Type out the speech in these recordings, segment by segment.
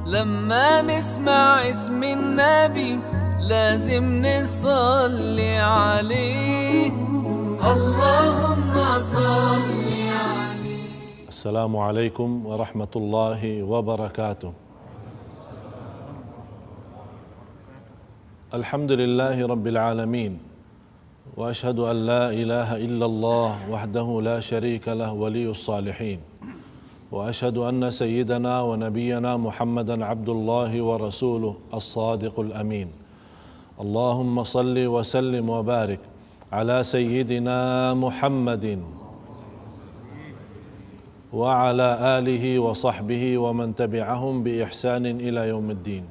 لما نسمع اسم النبي لازم نصلي عليه اللهم صل عليه. السلام عليكم ورحمة الله وبركاته. الحمد لله رب العالمين، وأشهد أن لا إله إلا الله وحده لا شريك له ولي الصالحين، وأشهد أن سيدنا ونبينا محمدا عبد الله ورسوله الصادق الأمين. اللهم صل وسلم وبارك على سيدنا محمد وعلى آله وصحبه ومن تبعهم بإحسان إلى يوم الدين.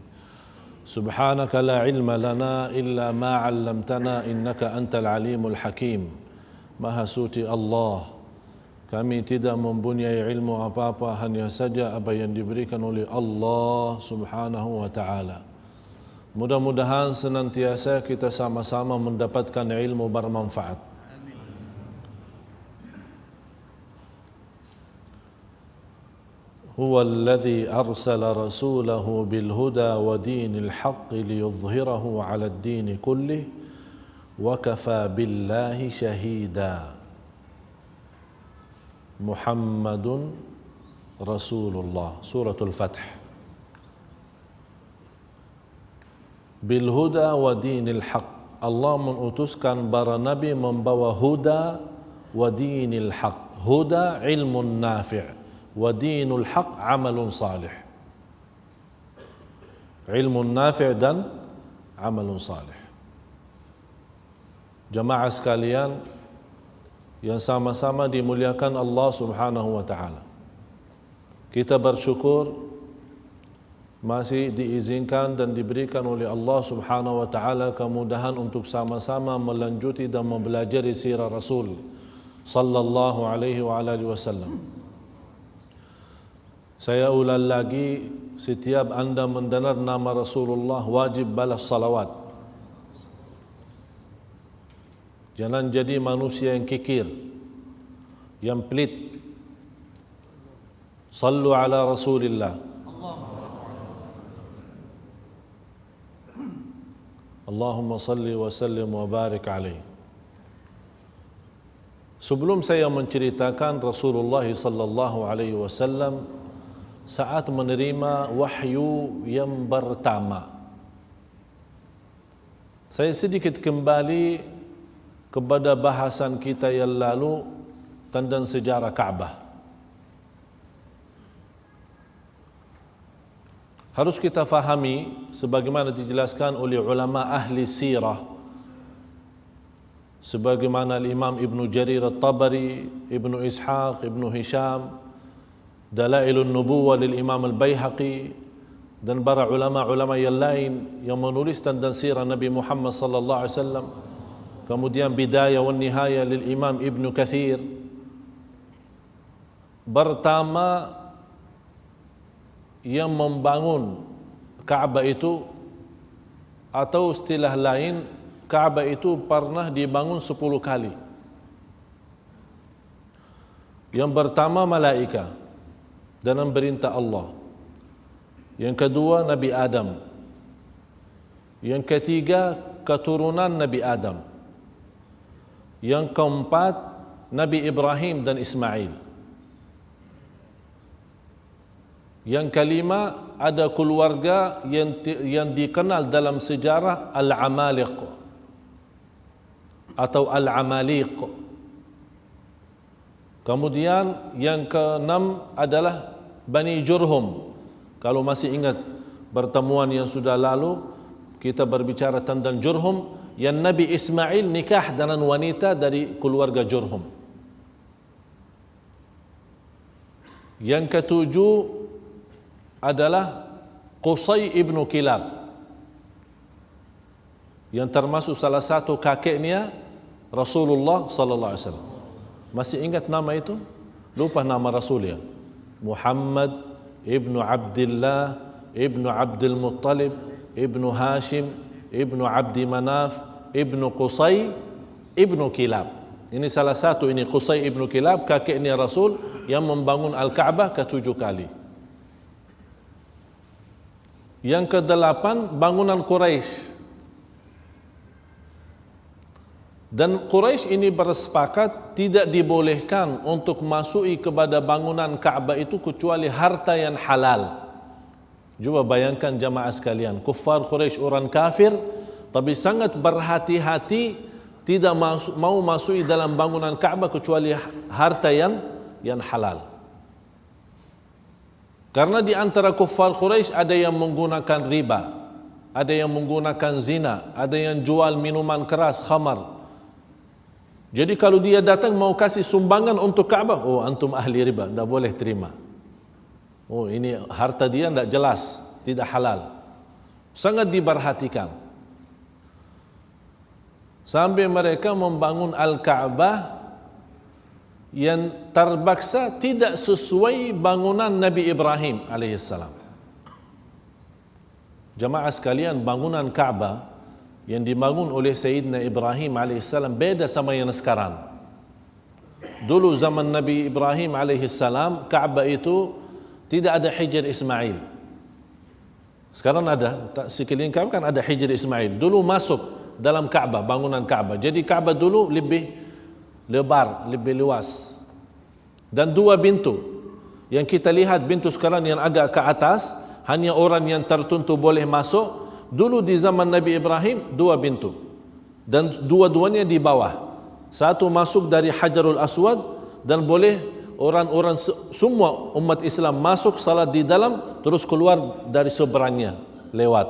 سبحانك لا علم لنا إلا ما علمتنا إنك أنت العليم الحكيم. Maha suci Allah, kami tidak mempunyai ilmu apa-apa, hanya saja apa yang diberikan oleh Allah Subhanahu wa ta'ala. Mudah-mudahan senantiasa kita sama-sama mendapatkan ilmu bermanfaat. هو الذي أرسل رسوله بالهدى ودين الحق ليظهره على الدين كله وكفى بالله شهيدا. محمد رسول الله. سورة الفتح. بالهدى ودين الحق. Allah mengutuskan para nabi membawa huda wa dinil haq. Huda ilmun nafi'. Wa dinul haq amalun salih. Ilmun nafi' dan amalun salih. Jamaah sekalian yang sama-sama dimuliakan Allah Subhanahu wa ta'ala, kita bersyukur masih diizinkan dan diberikan oleh Allah Subhanahu wa ta'ala kemudahan untuk sama-sama melanjuti dan mempelajari sirah Rasul sallallahu alaihi wa alihi wasallam. Saya ulang lagi, setiap anda mendengar nama Rasulullah wajib balas salawat. Jangan jadi manusia yang kikir, yang pelit. Sallu ala Rasulillah. Allahumma salli wa sallim wa barik alaihi. Sebelum saya menceritakan Rasulullah sallallahu alaihi wasallam saat menerima wahyu yang pertama, saya sedikit kembali kepada bahasan kita yang lalu tentang sejarah Ka'bah. Harus kita fahami sebagaimana dijelaskan oleh ulama ahli sirah, sebagaimana Imam Ibn Jarir At-Tabari, Ibn Ishaq, Ibn Hisham, Dalailun Nubuwah lil Imam Al-Baihaqi, dan para ulama-ulama yang lain yang menulis tentang sirah Nabi Muhammad sallallahu alaihi wasallam. Kemudian Bidayah wan Nihayah lil Imam Ibn Kathir. Pertama yang membangun Ka'bah itu, atau istilah lain, Ka'bah itu pernah dibangun 10 kali. Yang pertama malaikat dengan perintah Allah. Yang kedua Nabi Adam. Yang ketiga keturunan Nabi Adam. Yang keempat Nabi Ibrahim dan Ismail. Yang kelima ada keluarga yang dikenal dalam sejarah Al-Amaliq atau Al-Amaliq. Kemudian yang keenam adalah Bani Jurhum. Kalau masih ingat pertemuan yang sudah lalu, kita berbicara tentang Jurhum, yang Nabi Ismail nikah dengan wanita dari keluarga Jurhum. Yang ketujuh adalah Qusay ibnu Kilab, yang termasuk salah satu kakeknya Rasulullah sallallahu alaihi wasallam. Masih ingat nama itu? Lupa nama Rasulnya. Muhammad ibnu Abdullah ibnu Abdul Muttalib ibnu Hashim ibnu Abdi Manaf ibnu Qusay ibnu Kilab. Ini salah satu, ini Qusay ibnu Kilab, kakeknya Rasul yang membangun Al-Ka'bah ke-7 kali. Yang kedelapan, bangunan Quraisy. Dan Quraisy ini bersepakat tidak dibolehkan untuk masuki kepada bangunan Ka'bah itu kecuali harta yang halal. Cuba bayangkan jamaah sekalian, kuffar Quraisy orang kafir tapi sangat berhati-hati tidak mau masuki dalam bangunan Ka'bah kecuali harta yang halal. Karena di antara kuffar Quraisy ada yang menggunakan riba, ada yang menggunakan zina, ada yang jual minuman keras, khamar. Jadi kalau dia datang mau kasih sumbangan untuk Ka'bah, oh antum ahli riba, tidak boleh terima. Oh ini harta dia tidak jelas, tidak halal. Sangat diperhatikan. Sampai mereka membangun Al-Ka'bah yang terpaksa tidak sesuai bangunan Nabi Ibrahim alaihissalam. Jamaah sekalian, bangunan Ka'bah yang dibangun oleh Sayyidina Ibrahim alaihissalam beda sama yang sekarang. Dulu zaman Nabi Ibrahim alaihissalam, Ka'bah itu tidak ada Hijr Ismail. Sekarang ada, sekeliling Ka'bah kan ada Hijr Ismail. Dulu masuk dalam Ka'bah, bangunan Ka'bah. Jadi Ka'bah dulu lebih lebar, lebih luas. Dan dua pintu. Yang kita lihat pintu sekarang yang agak ke atas, hanya orang yang tertentu boleh masuk. Dulu di zaman Nabi Ibrahim dua pintu dan dua-duanya di bawah. Satu masuk dari Hajarul Aswad dan boleh orang-orang semua umat Islam masuk salat di dalam terus keluar dari seberangnya lewat.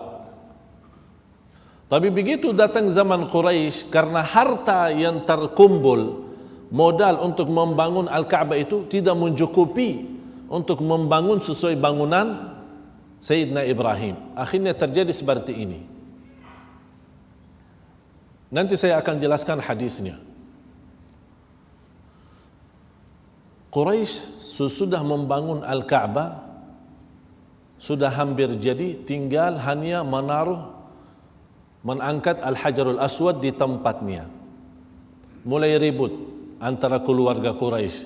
Tapi begitu datang zaman Quraisy, karena harta yang terkumpul modal untuk membangun Al-Ka'bah itu tidak mencukupi untuk membangun sesuai bangunan Sayyidina Ibrahim. Akhirnya terjadi seperti ini. Nanti saya akan jelaskan hadisnya. Quraisy sesudah membangun Al-Ka'bah sudah hampir jadi, tinggal hanya mengangkat Al-Hajarul Aswad di tempatnya. Mulai ribut antara keluarga Quraisy.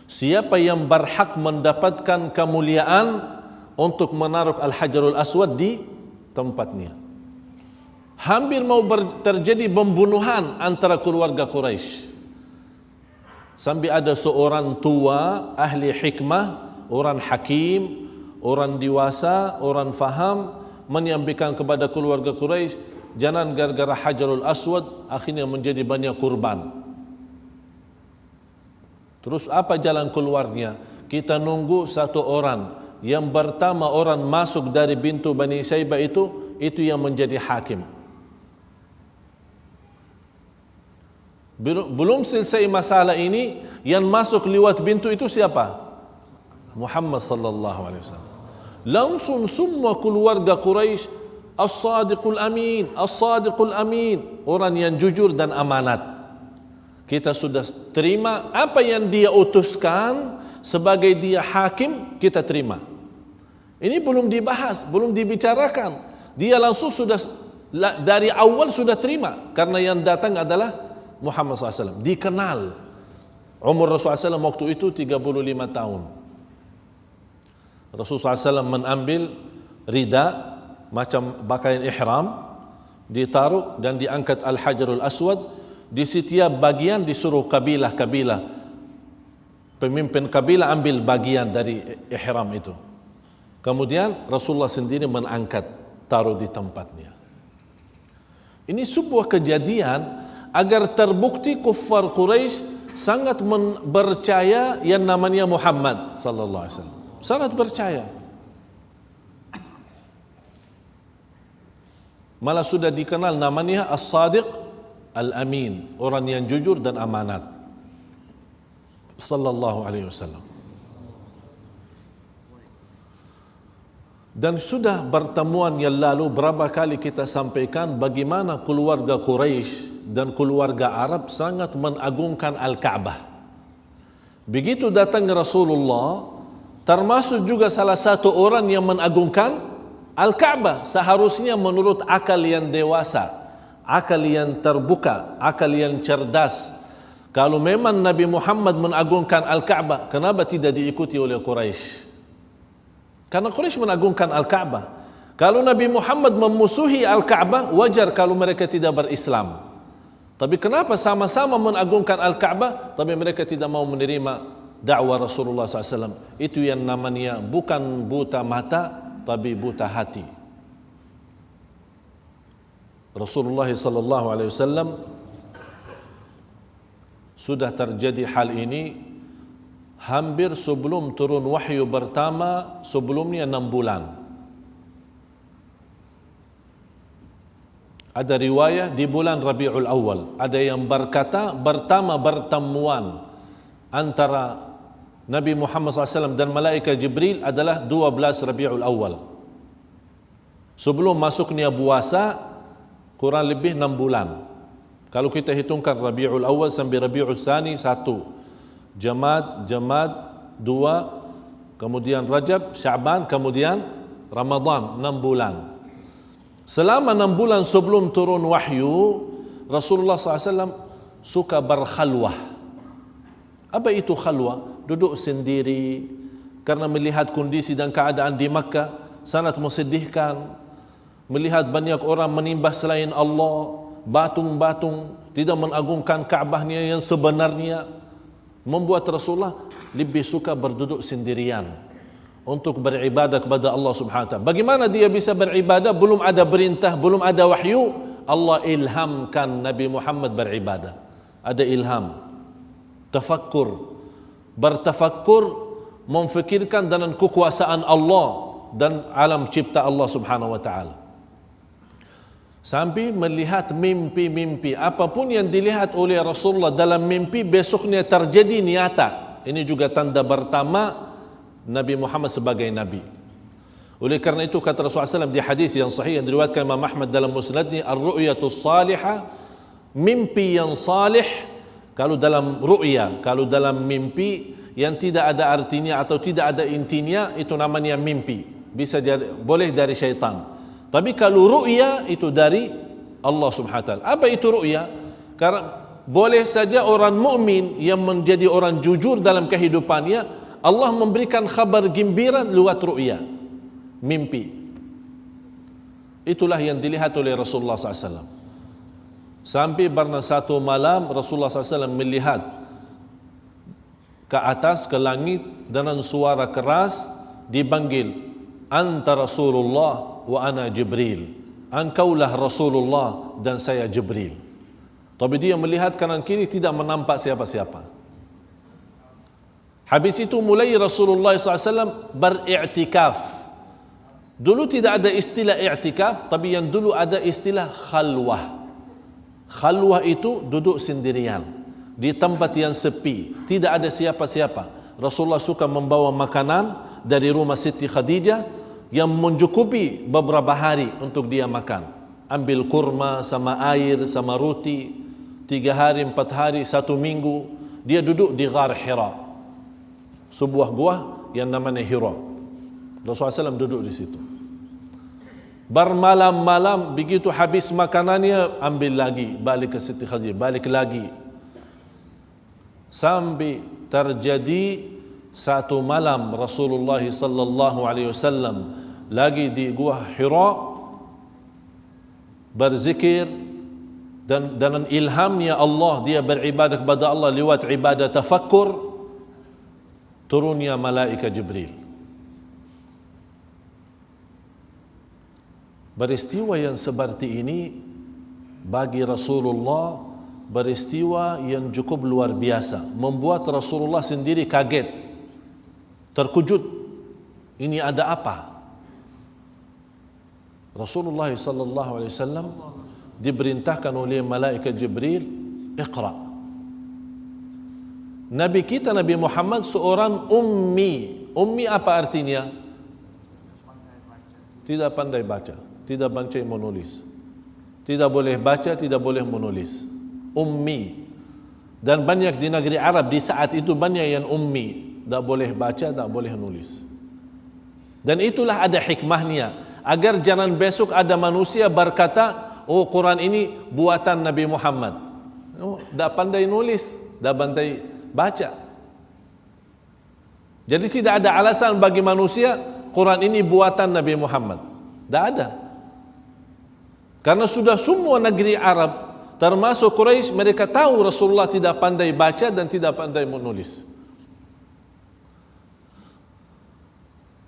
Siapa yang berhak mendapatkan kemuliaan untuk menaruh Al-Hajarul Aswad di tempatnya. Hampir mau terjadi pembunuhan antara keluarga Quraisy. Sampai ada seorang tua, ahli hikmah, orang hakim, orang dewasa, orang faham, menyampaikan kepada keluarga Quraisy, jangan gara-gara Hajarul Aswad akhirnya menjadi banyak kurban. Terus apa jalan keluarnya? Kita nunggu satu orang. Yang pertama orang masuk dari pintu Bani Saibah itu yang menjadi hakim. Belum selesai masalah ini, yang masuk lewat pintu itu siapa? Muhammad sallallahu alaihi wasallam. Langsung semua keluarga Quraisy, as-sadiqul amin, as-sadiqul amin, orang yang jujur dan amanat. Kita sudah terima apa yang dia utuskan sebagai dia hakim, kita terima. Ini belum dibahas, belum dibicarakan. Dia langsung sudah dari awal sudah terima, karena yang datang adalah Muhammad SAW. Dikenal. Umur Rasulullah SAW waktu itu 35 tahun. Rasulullah SAW mengambil rida macam pakaian ihram, ditaruh dan diangkat Al-Hajarul Aswad. Di setiap bagian disuruh kabilah-kabilah, pemimpin kabilah ambil bagian dari ihram itu. Kemudian Rasulullah sendiri mengangkat, taruh di tempatnya. Ini sebuah kejadian agar terbukti kuffar Quraisy sangat percaya yang namanya Muhammad sallallahu alaihi wasallam. Sangat percaya. Malah sudah dikenal namanya As-Sadiq Al-Amin, orang yang jujur dan amanat. Sallallahu alaihi wasallam. Dan sudah pertemuan yang lalu berapa kali kita sampaikan bagaimana keluarga Quraisy dan keluarga Arab sangat mengagungkan Al-Ka'bah. Begitu datang Rasulullah, termasuk juga salah satu orang yang mengagungkan Al-Ka'bah. Seharusnya menurut akal yang dewasa, akal yang terbuka, akal yang cerdas, kalau memang Nabi Muhammad mengagungkan Al-Ka'bah, kenapa tidak diikuti oleh Quraisy? Karena Quraisy mengagungkan Al-Ka'bah. Kalau Nabi Muhammad memusuhi Al-Kaabah, wajar kalau mereka tidak berislam. Tapi kenapa sama-sama mengagungkan Al-Kaabah, tapi mereka tidak mau menerima dakwah Rasulullah SAW? Itu yang namanya bukan buta mata, tapi buta hati. Rasulullah SAW sudah terjadi hal ini hampir sebelum turun wahyu pertama, sebelumnya 6 bulan. Ada riwayah di bulan Rabiul Awal, ada yang berkata pertama pertemuan antara Nabi Muhammad SAW dan malaikat Jibril adalah 12 Rabiul Awal. Sebelum masuknya puasa kurang lebih 6 bulan. Kalau kita hitungkan Rabiul Awal sampai Rabiul Tsani 1, Jamad 2, kemudian Rajab, Sya'ban, kemudian Ramadan, 6 bulan. Selama 6 bulan sebelum turun wahyu, Rasulullah SAW suka berkhalwah. Apa itu khalwah? Duduk sendiri karena melihat kondisi dan keadaan di Makkah sangat mesedihkan. Melihat banyak orang menyembah selain Allah, batung-batung, tidak mengagungkan Kaabahnya yang sebenarnya, membuat Rasulullah lebih suka berduduk sendirian untuk beribadah kepada Allah Subhanahu wa taala. Bagaimana dia bisa beribadah? Belum ada perintah, belum ada wahyu. Allah ilhamkan Nabi Muhammad beribadah. Ada ilham, tafakkur, bertafakkur, memfikirkan dengan kekuasaan Allah dan alam cipta Allah Subhanahu wa taala. Sampai melihat mimpi-mimpi, apapun yang dilihat oleh Rasulullah dalam mimpi besoknya terjadi nyata. Ini juga tanda pertama Nabi Muhammad sebagai Nabi. Oleh karena itu kata Rasulullah SAW di hadis yang sahih yang diriwayatkan Imam Ahmad dalam musnadnya, ar-ru'yatus salihah, mimpi yang salih. Kalau dalam ru'ya, kalau dalam mimpi yang tidak ada artinya atau tidak ada intinya, itu namanya mimpi. Bisa boleh dari syaitan. Tapi kalau ru'ya itu dari Allah Subhanahu wa taala. Apa itu ru'ya? Karena boleh saja orang mukmin yang menjadi orang jujur dalam kehidupannya, Allah memberikan khabar gembira lewat ru'ya, mimpi. Itulah yang dilihat oleh Rasulullah SAW. Sampai pernah satu malam Rasulullah SAW melihat ke atas, ke langit, dengan suara keras dipanggil, "Anta Rasulullah wa ana Jibril." Engkaulah Rasulullah dan saya Jibril. Tapi dia melihat kanan kiri tidak menampak siapa-siapa. Habis itu mulai Rasulullah SAW beriktikaf. Dulu tidak ada istilah iktikaf, tapi yang dulu ada istilah khalwah. Khalwah itu duduk sendirian di tempat yang sepi, tidak ada siapa-siapa. Rasulullah suka membawa makanan dari rumah Siti Khadijah yang mencukupi beberapa hari untuk dia makan. Ambil kurma sama air sama roti, 3 hari, 4 hari, 1 minggu. Dia duduk di Ghar Hira, sebuah gua yang namanya Hira. Rasulullah SAW duduk di situ. Bermalam-malam, begitu habis makanannya, ambil lagi, balik ke Siti Khadijah, balik lagi. Sampai terjadi satu malam Rasulullah SAW lagi di gua Hira berzikir, dan dengan ilhamnya Allah dia beribadah kepada Allah lewat ibadah tafakkur. Turunnya malaikat Jibril. Peristiwa yang seperti ini bagi Rasulullah peristiwa yang cukup luar biasa, membuat Rasulullah sendiri kaget, terkejut. Ini ada apa? Rasulullah SAW diperintahkan oleh malaikat Jibril, "Iqra." Nabi kita Nabi Muhammad seorang ummi. Ummi apa artinya? Tidak pandai baca, tidak pandai menulis. Tidak boleh baca, tidak boleh menulis. Ummi. Dan banyak di negeri Arab di saat itu banyak yang ummi, tak boleh baca, tak boleh nulis. Dan itulah ada hikmahnya, agar jangan besok ada manusia berkata, "Oh, Quran ini buatan Nabi Muhammad." Oh, tak pandai nulis, tak pandai baca. Jadi tidak ada alasan bagi manusia Quran ini buatan Nabi Muhammad. Tidak ada. Karena sudah semua negeri Arab, termasuk Quraisy, mereka tahu Rasulullah tidak pandai baca dan tidak pandai menulis.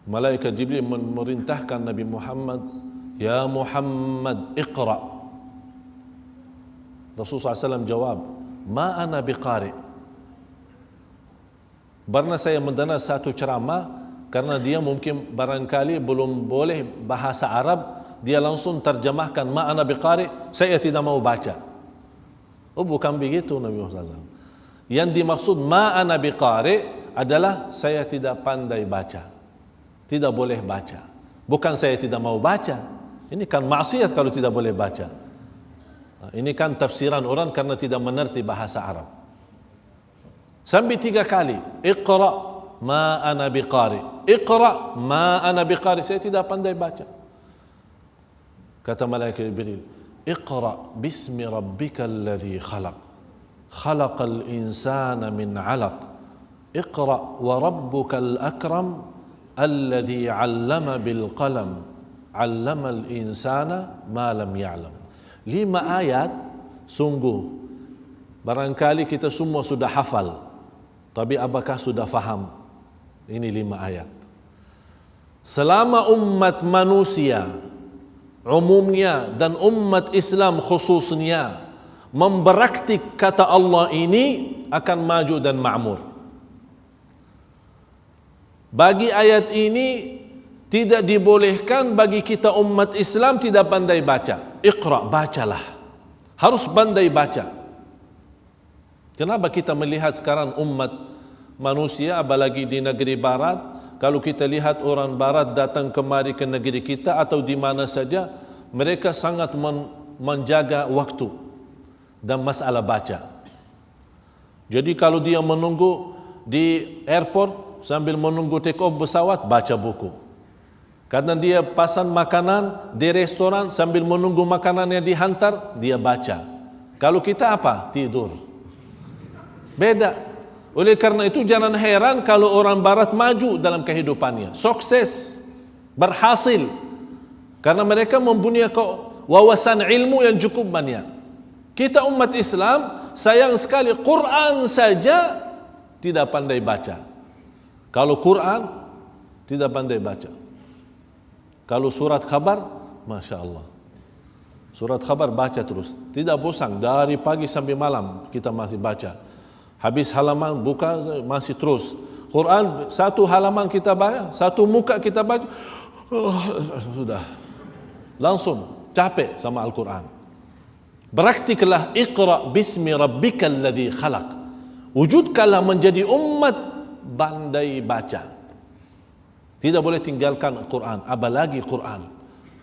Malaikat Jibril memerintahkan Nabi Muhammad, "Ya Muhammad, iqra." Rasulullah SAW jawab, "Ma ana biqari." Karena saya mendengar satu ceramah, karena dia mungkin barangkali belum boleh bahasa Arab, dia langsung terjemahkan, "Ma ana biqari," saya tidak mau baca. Oh, bukan begitu Nabi Muhammad SAW. Yang dimaksud "ma ana biqari" adalah saya tidak pandai baca, tidak boleh baca. Bukan saya tidak mau baca. Ini kan maksiat kalau tidak boleh baca. Ini kan tafsiran orang karena tidak mengerti bahasa Arab. Sampai 3 kali, "Iqra ma ana biqari, iqra ma ana biqari," saya tidak pandai baca. Kata malaikat Jibril, "Iqra bismi rabbikal ladzi khalaq, khalaqal insana min 'alaq, iqra wa rabbukal akram alladzi 'allama bil qalam, 'allamal insana ma lam ya'lam." 5 ayat, sungguh barangkali kita semua sudah hafal, tapi apakah sudah faham? Ini 5 ayat. Selama umat manusia umumnya dan umat Islam khususnya mempraktik kata Allah ini, akan maju dan makmur. Bagi ayat ini tidak dibolehkan bagi kita umat Islam tidak pandai baca. Iqra, bacalah. Harus pandai baca. Kenapa kita melihat sekarang umat manusia, apalagi di negeri barat, kalau kita lihat orang barat datang kemari ke negeri kita atau di mana saja, mereka sangat menjaga waktu dan masalah baca. Jadi kalau dia menunggu di airport sambil menunggu take off pesawat, baca buku. Karena dia pesan makanan di restoran sambil menunggu makanannya dihantar, dia baca. Kalau kita apa? Tidur. Beda. Oleh karena itu jangan heran kalau orang barat maju dalam kehidupannya, sukses, berhasil, karena mereka mempunyai wawasan ilmu yang cukup banyak. Kita umat Islam sayang sekali Quran saja tidak pandai baca. Kalau Quran tidak pandai baca. Kalau surat khabar, Masya Allah, surat khabar baca terus, tidak bosan, dari pagi sampai malam kita masih baca. Habis halaman buka masih terus. Quran satu halaman kita baca, satu muka kita baca, sudah langsung capek sama Al-Quran. Praktiklah Iqra bismi rabbikal ladzi khalaq. Wujudkanlah menjadi umat pandai baca. Tidak boleh tinggalkan Quran, apalagi Quran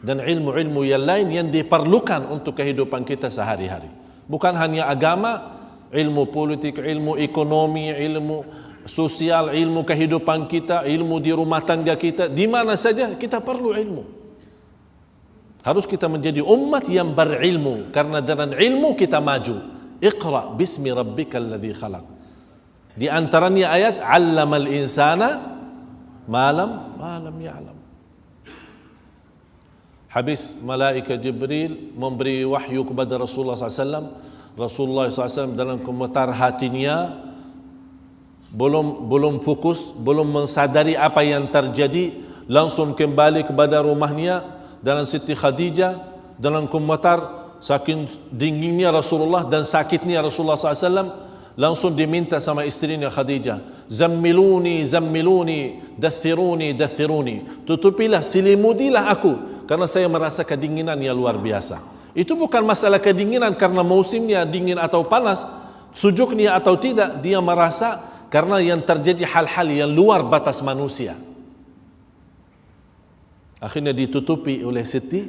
dan ilmu-ilmu yang lain yang diperlukan untuk kehidupan kita sehari-hari. Bukan hanya agama, ilmu politik, ilmu ekonomi, ilmu sosial, ilmu kehidupan kita, ilmu di rumah tangga kita, di mana saja kita perlu ilmu. Harus kita menjadi umat yang berilmu, karena dengan ilmu kita maju. Iqra bismi rabbikal ladzi khalaq. Di antaranya ayat 'allamal insana malam ya'lam. Habis malaikat Jibril memberi wahyu kepada Rasulullah SAW. Rasulullah SAW dalam komentar hatinya belum fokus, belum mensadari apa yang terjadi, langsung kembali kepada rumahnya dalam Siti Khadijah. Dalam komentar saking dinginnya Rasulullah dan sakitnya Rasulullah SAW, langsung diminta sama istrinya Khadijah, "Zammiluni, zammiluni, dathiruni, dathiruni." Tutupilah, selimudilah aku, karena saya merasa kedinginan yang luar biasa. Itu bukan masalah kedinginan karena musimnya dingin atau panas, sujuknya atau tidak, dia merasa karena yang terjadi hal-hal yang luar batas manusia. Akhirnya ditutupi oleh Siti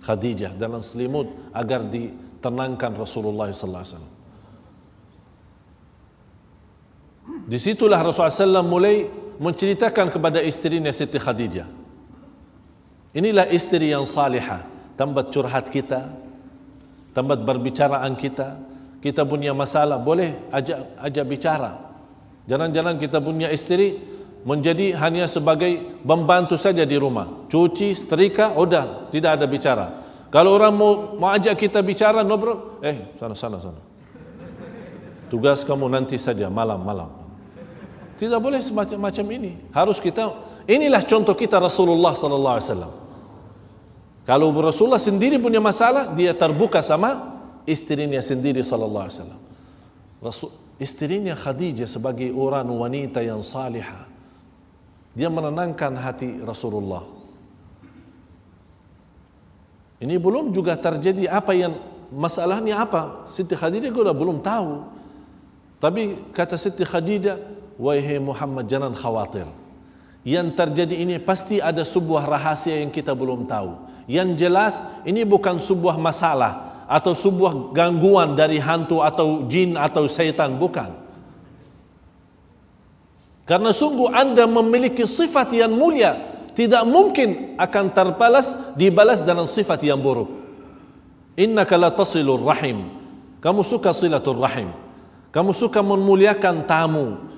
Khadijah dalam selimut agar ditenangkan Rasulullah SAW. Disitulah Rasulullah SAW mulai menceritakan kepada istrinya Siti Khadijah. Inilah istri yang salihah, tempat curhat kita, tempat berbicaraan kita. Kita punya masalah, boleh ajak bicara. Jangan-jangan kita punya istri menjadi hanya sebagai pembantu saja di rumah. Cuci, setrika, udah, tidak ada bicara. Kalau orang mau ajak kita bicara, ngobrol, sana. Tugas kamu nanti saja, malam. Tidak boleh semacam ini. Harus kita, inilah contoh kita Rasulullah sallallahu alaihi wasallam. Kalau Rasulullah sendiri punya masalah, dia terbuka sama istrinya sendiri sallallahu alaihi wasallam. Istrinya Khadijah sebagai orang wanita yang salihah, dia menenangkan hati Rasulullah. Ini belum juga terjadi apa yang masalahnya apa. Siti Khadijah juga belum tahu. Tapi kata Siti Khadijah, wahai Muhammad, jangan khawatir. Yang terjadi ini pasti ada sebuah rahasia yang kita belum tahu. Yang jelas ini bukan sebuah masalah atau sebuah gangguan dari hantu atau jin atau syaitan, bukan. Karena sungguh anda memiliki sifat yang mulia, tidak mungkin akan dibalas dengan sifat yang buruk. Innaka la tasilur rahim. Kamu suka silatul rahim. Kamu suka memuliakan tamu,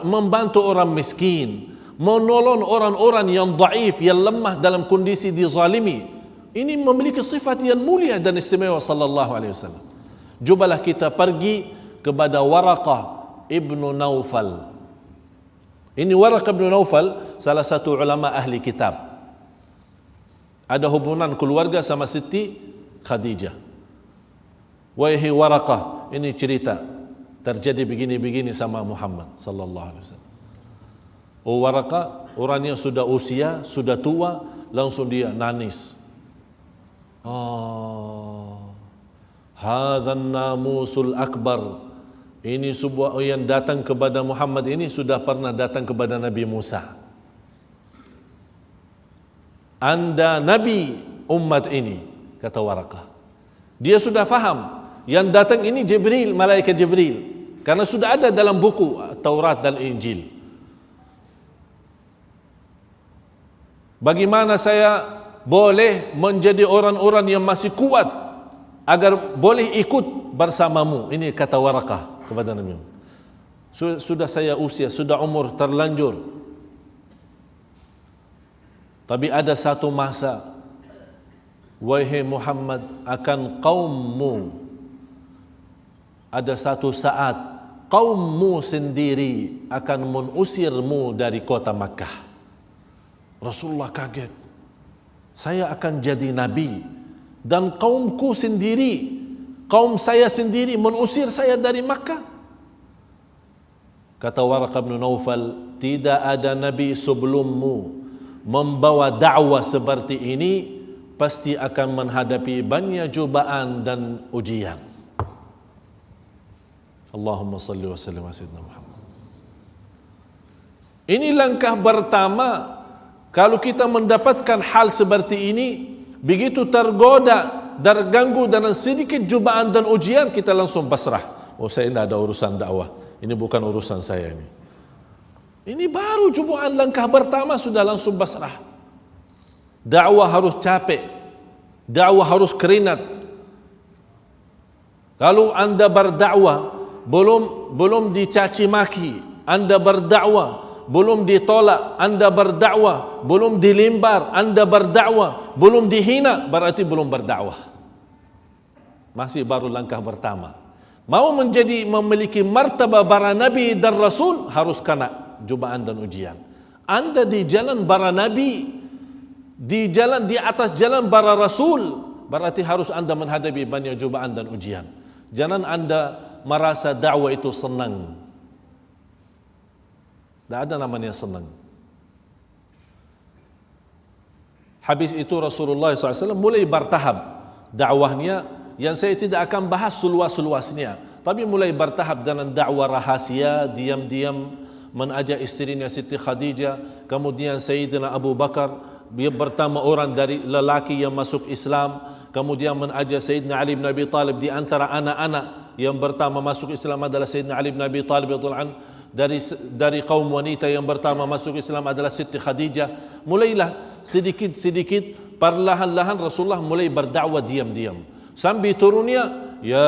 membantu orang miskin, menolong orang-orang yang dhaif, yang lemah dalam kondisi dizalimi. Ini memiliki sifat yang mulia dan istimewa sallallahu alaihi wasallam. Cubalah kita pergi kepada Waraqah ibnu Naufal. Ini Waraqah ibnu Naufal salah satu ulama ahli kitab. Ada hubungan keluarga sama Siti Khadijah. Wahai Waraqah, ini cerita terjadi begini-begini sama Muhammad sallallahu alaihi wasallam. Waraqah orangnya sudah usia, sudah tua, langsung dia nangis. Hadzan namusul akbar. Ini sebuah yang datang kepada Muhammad ini sudah pernah datang kepada Nabi Musa. Anda Nabi umat ini, kata Waraqah. Dia sudah faham yang datang ini Jibril, malaikat Jibril, karena sudah ada dalam buku Taurat dan Injil. Bagaimana saya boleh menjadi orang-orang yang masih kuat agar boleh ikut bersamamu? Ini kata Waraqah kepada Nabi. Sudah saya usia, sudah umur terlanjur. Tapi ada satu masa, wahai Muhammad, akan kaummu, ada satu saat kaummu sendiri akan mengusirmu dari kota Makkah. Rasulullah kaget. Saya akan jadi nabi dan kaumku sendiri, kaum saya sendiri mengusir saya dari Makkah. Kata Waraqah bin Naufal, tidak ada nabi sebelummu membawa dakwah seperti ini, pasti akan menghadapi banyak cobaan dan ujian. Allahumma salli wa sallim ala sayyidina Muhammad. Ini langkah pertama. Kalau kita mendapatkan hal seperti ini, begitu tergoda, terganggu dengan sedikit cobaan dan ujian, kita langsung pasrah. Saya tidak ada urusan dakwah. Ini bukan urusan saya ini. Ini baru cobaan langkah pertama sudah langsung pasrah. Dakwah harus capek. Dakwah harus keringat. Kalau anda berdakwah belum dicaci maki, anda berdakwah belum ditolak, anda berdakwah belum dilimbar, anda berdakwah belum dihina, berarti belum berdakwah. Masih baru langkah pertama. Mau memiliki martabat para nabi dan rasul, harus kena cobaan dan ujian. Anda di jalan para nabi, di atas jalan para rasul, berarti harus anda menghadapi banyak cobaan dan ujian. Jangan anda merasa dakwah itu senang. Tidak ada namanya senang. Habis itu Rasulullah SAW mulai bertahap dakwahnya, yang saya tidak akan bahas seluas-luasnya, tapi mulai bertahap dengan dakwah rahasia, diam-diam mengajak istrinya Siti Khadijah, kemudian Sayyidina Abu Bakar, dia pertama orang dari lelaki yang masuk Islam, kemudian mengajak Sayyidina Ali bin Abi Talib. Di antara anak-anak yang pertama masuk Islam adalah Sayyidina Ali bin Abi Talib radhiyallahu anhu. Dari kaum wanita yang pertama masuk Islam adalah Siti Khadijah. Mulailah sedikit-sedikit, perlahan-lahan Rasulullah mulai berdakwah diam-diam. Sampai turunnya, ya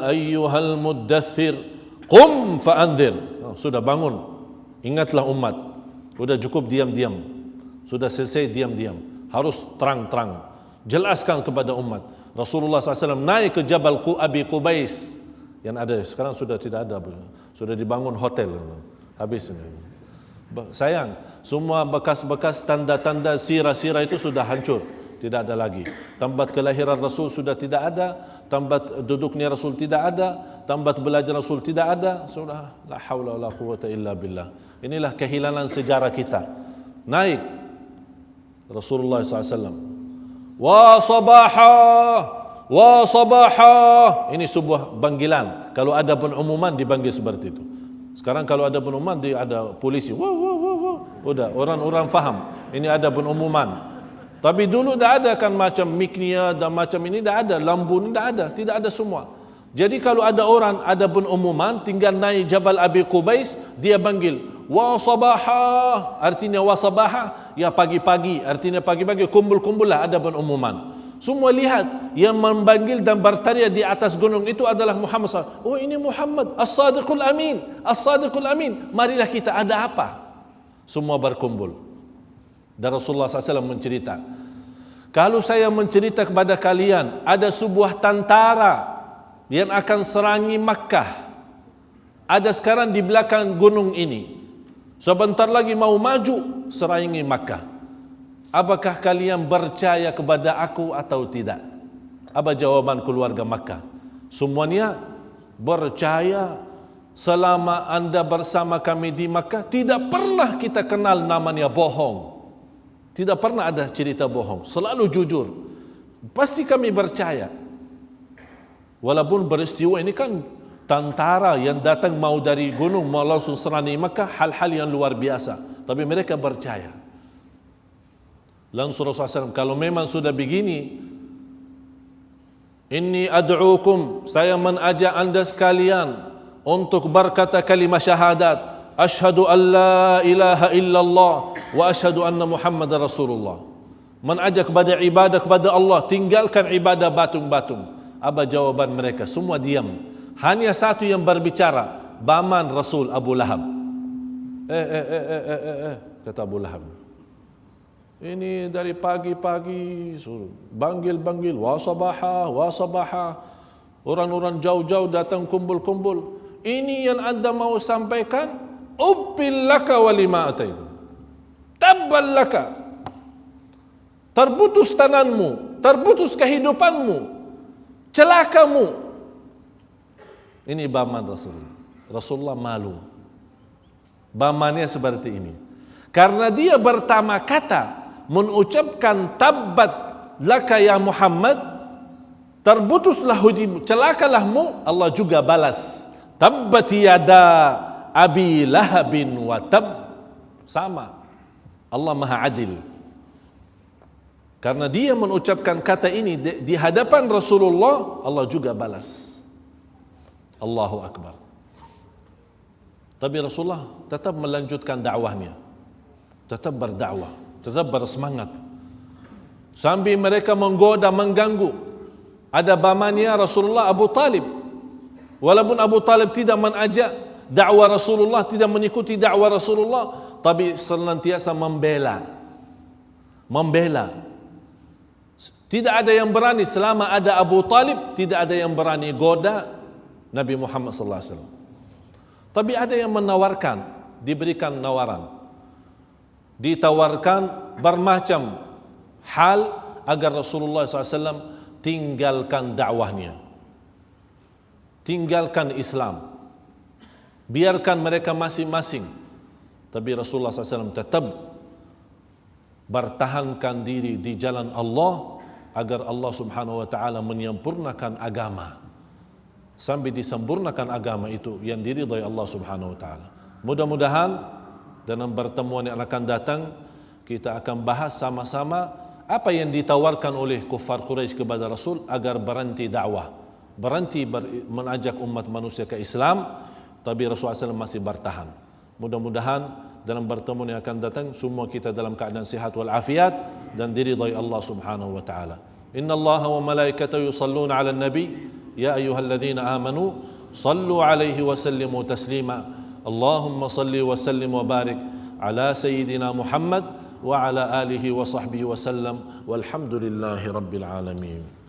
ayyuhal muddathir, qum fa'anzir. Sudah bangun, ingatlah umat. Sudah cukup diam-diam. Sudah selesai diam-diam. Harus terang-terang. Jelaskan kepada umat. Rasulullah SAW naik ke Jabal Abi Qubais. Yang ada, sekarang sudah tidak ada. Sudah dibangun hotel. Habis. Sayang, semua bekas-bekas tanda-tanda sirah-sirah itu sudah hancur. Tidak ada lagi. Tempat kelahiran Rasul sudah tidak ada. Tempat duduknya Rasul tidak ada. Tempat belajar Rasul tidak ada. Sudah la haula wala quwwata illa billah. Inilah kehilangan sejarah kita. Naik Rasulullah SAW. Wa sabaha, wa sabaha. Ini sebuah panggilan. Kalau ada pengumuman dipanggil seperti itu. Sekarang kalau ada pengumuman ada polisi. Wah, wah, wah, wah. Udah orang-orang faham. Ini ada pengumuman. Tapi dulu tidak ada kan macam miknya dan macam ini tidak ada. Lampu ini tidak ada. Tidak ada semua. Jadi kalau ada orang ada pengumuman tinggal naik Jabal Abi Qubais, dia panggil wa sabaha, artinya wa sabaha, ya pagi-pagi, artinya pagi-pagi kumpul-kumpullah ada pengumuman. Semua lihat yang memanggil dan bertanya di atas gunung itu adalah Muhammad SAW. Oh, ini Muhammad As-Sadiqul Amin, As-Sadiqul Amin. Marilah kita, ada apa? Semua berkumpul. Dan Rasulullah SAW mencerita, kalau saya mencerita kepada kalian ada sebuah tentara yang akan serangi Makkah, ada sekarang di belakang gunung ini, sebentar lagi mau maju serangi Makkah, apakah kalian percaya kepada aku atau tidak? Apa jawaban keluarga Makkah? Semuanya percaya. Selama anda bersama kami di Makkah, tidak pernah kita kenal namanya bohong. Tidak pernah ada cerita bohong, selalu jujur. Pasti kami percaya. Walaupun peristiwa ini kan tentara yang datang mau dari gunung mau langsung serangi Makkah, hal-hal yang luar biasa. Tapi mereka percaya. Langsung Rasulullah SAW, kalau memang sudah begini, inni ad'ukum, saya mengajak anda sekalian untuk berkata kalimat syahadat. Ashhadu an la ilaha illallah wa ashhadu anna Muhammadar Rasulullah. Mengajak kepada ibadah kepada Allah, tinggalkan ibadah batung-batung. Apa jawaban mereka? Semua diam. Hanya satu yang berbicara, paman Rasul Abu Lahab. Kata Abu Lahab. Ini dari pagi-pagi suruh panggil-panggil wa sabaha, wa sabaha. Orang-orang jauh-jauh datang kumpul-kumpul. Ini yang anda mau sampaikan? Uffil laka wa lima ataitu. Tabbal laka. Terputus tanganmu, terputus kehidupanmu. Celakamu. Ini paman Rasulullah. Rasulullah malu. Pamannya seperti ini. Karena dia pertama kata mengucapkan tabbat laka ya Muhammad, terputuslah hidupmu, celakalahmu, Allah juga balas. Tabbat yada Abi Lahabin wa tab. Sama. Allah Maha Adil. Karena dia mengucapkan kata ini di hadapan Rasulullah, Allah juga balas. Allahu Akbar. Tapi Rasulullah tetap melanjutkan dakwahnya. Tetap berdakwah, tetap bersemangat. Sambil mereka menggoda, mengganggu. Ada pamannya Rasulullah Abu Talib. Walaupun Abu Talib tidak mengajak dakwah Rasulullah, tidak mengikuti dakwah Rasulullah, tapi senantiasa membela. Membela. Tidak ada yang berani selama ada Abu Talib, tidak ada yang berani goda Nabi Muhammad sallallahu alaihi wasallam. Tapi ada yang menawarkan, diberikan nawaran. Ditawarkan bermacam hal agar Rasulullah SAW tinggalkan dakwahnya, tinggalkan Islam, biarkan mereka masing-masing. Tapi Rasulullah SAW tetap bertahankan diri di jalan Allah agar Allah Subhanahu wa taala menyempurnakan agama. Sampai disempurnakan agama itu yang diridhai Allah Subhanahu wa taala. Mudah-mudahan dalam pertemuan yang akan datang kita akan bahas sama-sama apa yang ditawarkan oleh kufar Quraisy kepada Rasul agar berhenti dakwah, berhenti mengajak umat manusia ke Islam, tapi Rasulullah SAW masih bertahan. Mudah-mudahan dalam pertemuan yang akan datang semua kita dalam keadaan sihat wal afiat dan diridhai Allah Subhanahu wa taala. Innallaha wa malaikatahu yusalluna 'alan nabi ya ayyuhalladzina amanu sallu 'alaihi wa sallimu taslima. Allahumma salli wa sallim wa barik ala sayyidina Muhammad wa ala alihi wa sahbihi wa sallam walhamdulillahi rabbil alamin.